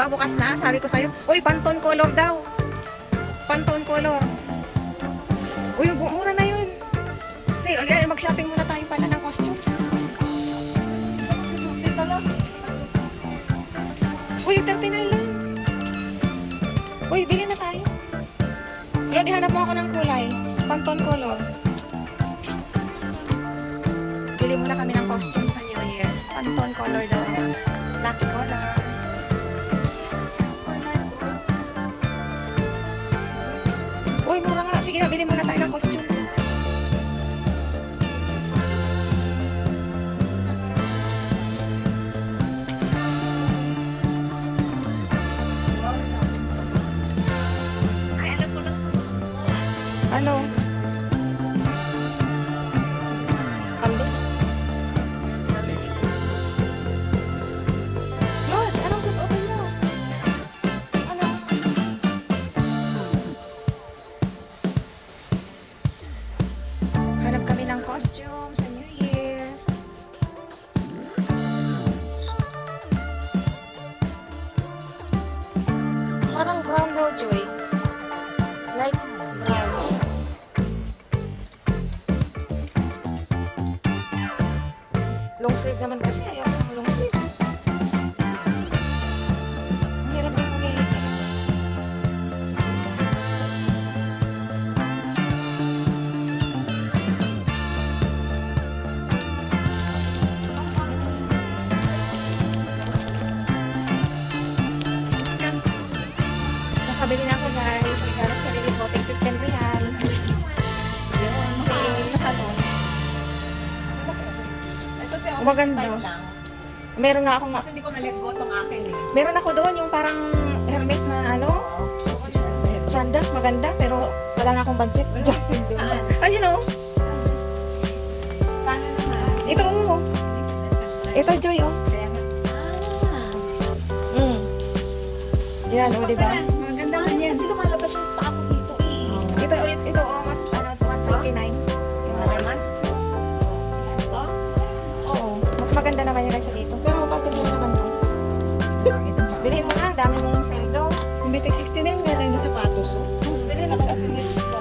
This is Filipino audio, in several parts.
ba? Bukas na. Sabi ko sa'yo. Uy, Pantone color daw. Pantone color. Uy, mura na yun. Sale. Mag-shopping muna tayo pala ng costume. Dito lang. Uy, 39 lang. Uy, bili na tayo. Pero dihanap mo ako ng kulay. Pantone color. Bili muna kami ng costume sa New Year. Pantone color daw. Lucky color. Uy, mura nga. Sige na, bili muna tayo ng costume. Ano? Pandi? Lord, anong susuotin mo? Ano? Hanap kami ng costume sa New Year. Parang brown daw, Joy. Like brown. Long sleeve naman kasi. Ayaw ko ng long sleeve. Ang hirap ang pumili. Nakabili na ako guys. Regalo sa sarili ko. Take 15 real. Yun. Sale na salon. Maganda. Meron nga akong... Kasi hindi ko ma-let go tong akin eh. Meron ako doon yung parang Hermes na ano, sandals, maganda, pero wala nga akong budget. Saan? Ay, you know, Paano naman? ito, ito, Joy, oh. Kaya nga. Mm. Yan, oh, diba? Maganda nga yan. Kasi lumalabas yung paa ko dito eh. Ito, oh, mas, ano, 129. Yung Naman? Oh? Oo, mas maganda naman yung kaysa dito. Pero pati mo naman to. Bilhin mo na, dami mong seldo. Yung BTEC 60 na yung galing na sapatos. Oh. Bilhin ako.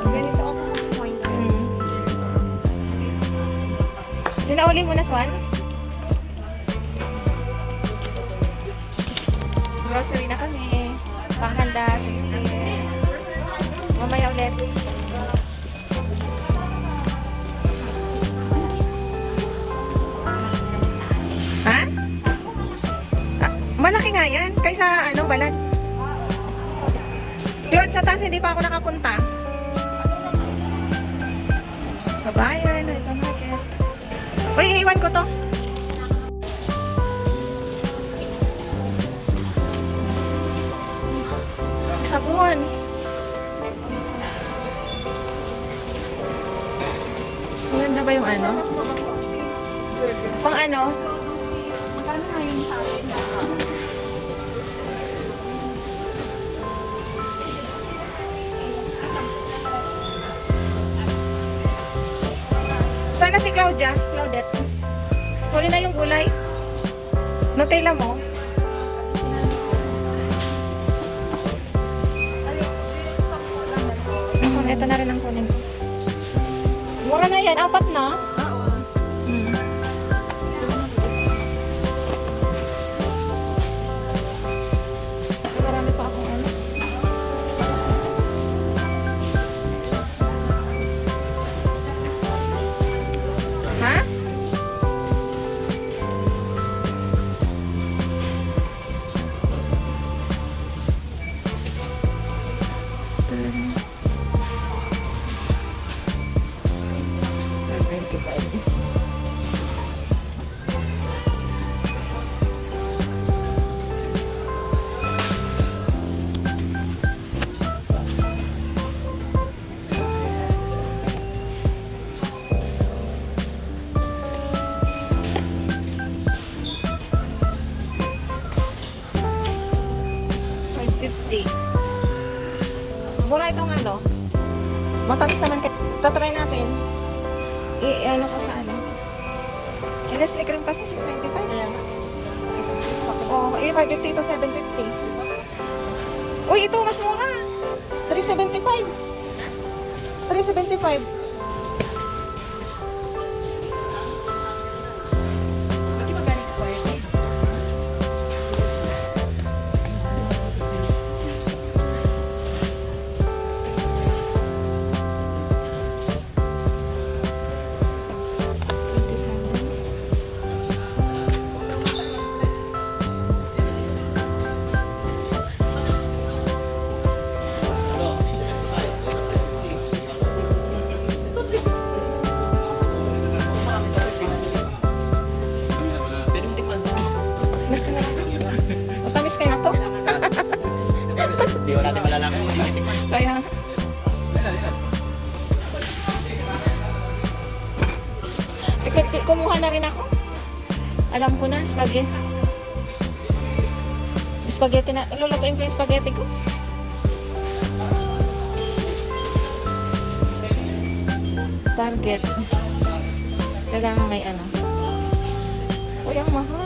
Ganito ako point. Sinauli mo na, Swan? Grocery na kami. Panghanda sa New Year. Mamaya ulit. Ha? Ah, malaki nga yan. Kaysa ano, balat. Claude, sa taas hindi pa ako nakapunta. Kabayan, hypermarket. Uy, iiwan ko to. Sabon. Maganda ba yung ano? Pang ano? Magkano nga yung sa akin? Sana si Claudia? Claudette. Huli na yung gulay. Nutella mo. Ito na rin ang kunin ko. Mura na yan. 4 na. Oo. Marami pa akong ano. Ha? Mura itong ano. Matamis naman. Tatry natin. I-ano ko sa ano. Nestle cream kasi 695. Kaya nga. Oh, 550 to 750. Uy, ito mas mura. 375. 375. Kasi magaling square eh. Mas na. Matamis kaya to? Hindi wala natin malalaman. Kaya. Kumuha na rin ako. Alam ko na, spaghetti. Spaghetti na. Lulutuin ko yung spaghetti ko. Target. Kailangan may ano. Uy, ang mahal.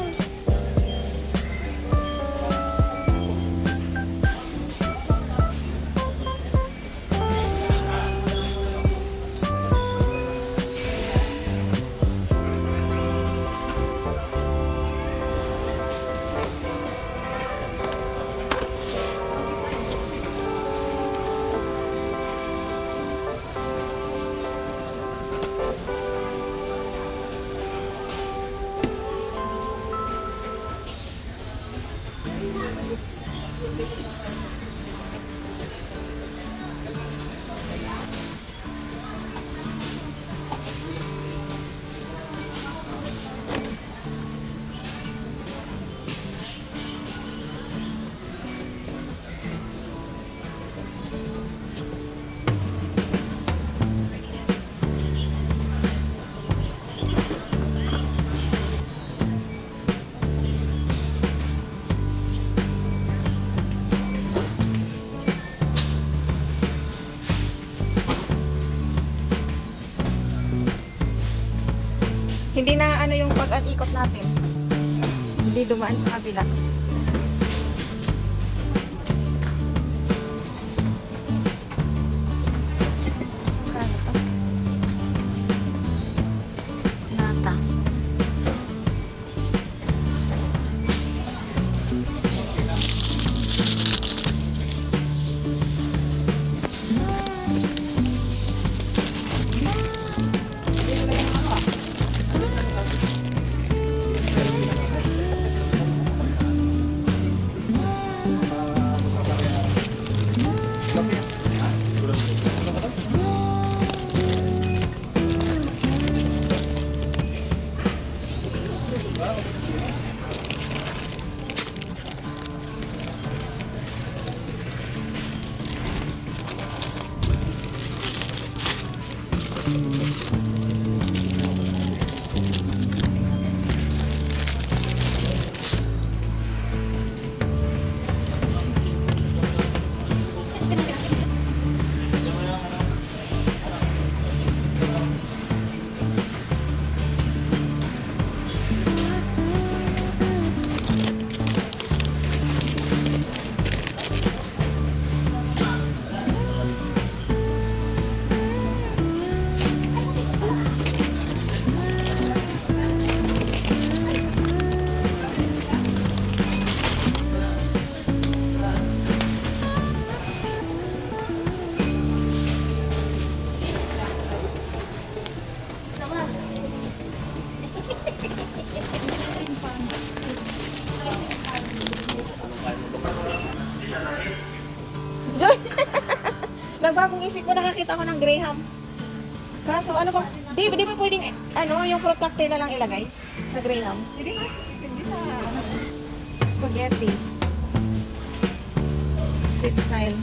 Hindi na ano yung pag-ikot natin. Hindi dumaan sa kabila. Kaya to. Nata. Nagbagong isip ko, nakakita ko ng Graham. Kaso ano ba? Di ba pwedeng ano, yung fruit cocktail na lang ilagay sa Graham? Hindi sa Spaghetti. Sweet style.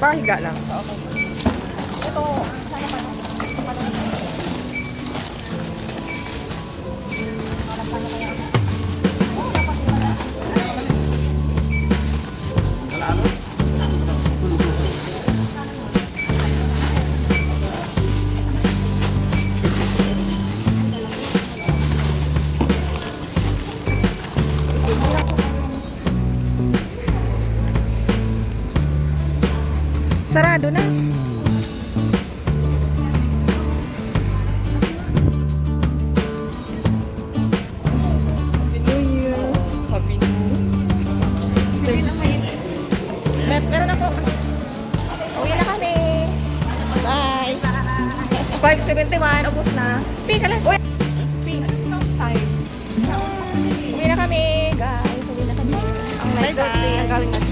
Pahiga lang. Okay. Ito, sana pa nung Sarado na. Sige na may. Meron na po. Uwi na kami. Bye. 5:71, ubos na. Pikalas. Uy. Time. Uwi na kami, guys. Uwi na kami. Ang nice birthday. Ang galing na